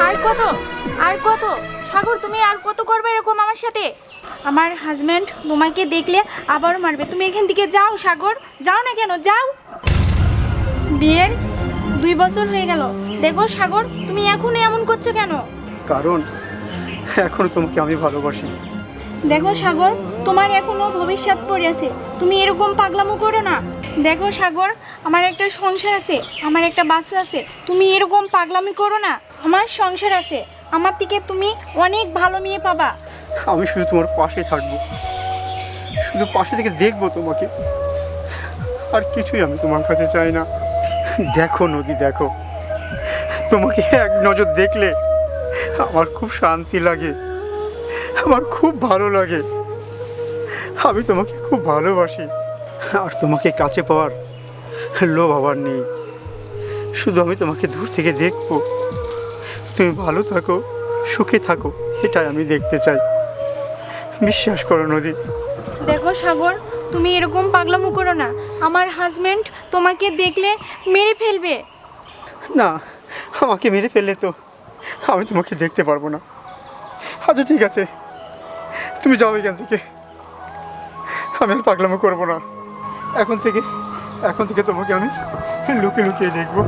আর কত আর কত সাগর, তুমি আর কত করবে এরকম আমার সাথে? আমার হাজব্যান্ড তোমাকে দেখলে আবারও মারবে। তুমি এখান থেকে যাও সাগর, যাও না কেন, যাও। বিয়ের 2 বছর হয়ে গেল, দেখো সাগর তুমি এখনই এমন করছো কেন? কারণ এখনো তোমাকে আমি ভালোবাসি। দেখো সাগর, তোমার এখনো ভবিষ্যৎ পড়ে আছে, তুমি এরকম পাগলামো করো না। দেখো সাগর, আমার একটা সংসার আছে, আমার একটা বাচ্চা আছে, তুমি এরকম পাগলামি করো না। আমার সংসার আছে, আমার থেকে তুমি অনেক ভালো মেয়ে পাবা। আমি শুধু তোমার পাশে থাকবো, শুধু পাশে থেকে দেখবো তোমাকে, আর কিছুই আমি তোমার কাছে চাই না। দেখো নদী, দেখো, তোমাকে এক নজর দেখলে আমার খুব শান্তি লাগে, আমার খুব ভালো লাগে। আমি তোমাকে খুব ভালোবাসি, আর তোমাকে কাছে পাওয়ার লোভ আবার নেই। শুধু আমি তোমাকে দূর থেকে দেখবো, তুমি ভালো থাকো, সুখে থাকো, এটাই আমি দেখতে চাই। বিশ্বাস করো নদী। দেখো সাগর, তুমি এরকম পাগলামো করো না, আমার হাজব্যান্ড তোমাকে দেখলে মেরে ফেলবে। না, আমাকে মেরে ফেললে তো আমি তোমাকে দেখতে পারবো না। আচ্ছা ঠিক আছে, তুমি যাও এখান থেকে, আমি আর পাগলামো করবো না। এখন থেকে তোমাকে আমি লুকিয়ে লুকিয়ে দেখবো,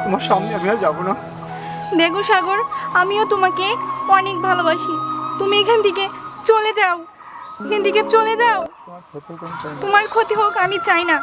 তোমার সামনে আমি আর যাবো না। দেখো সাগর, আমিও তোমাকে অনেক ভালোবাসি, তুমি এখান থেকে চলে যাও, এখান থেকে চলে যাও। তোমার ক্ষতি হোক আমি চাই না।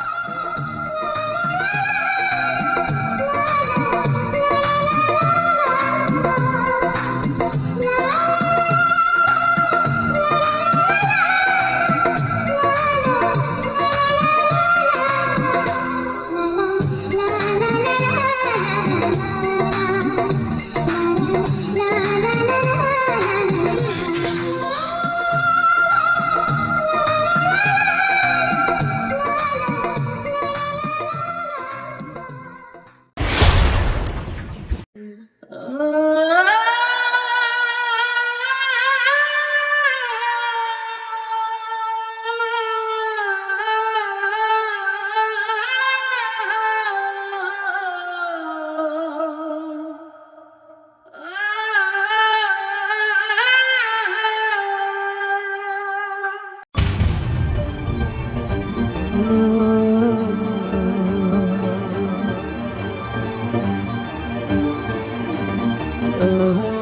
Oh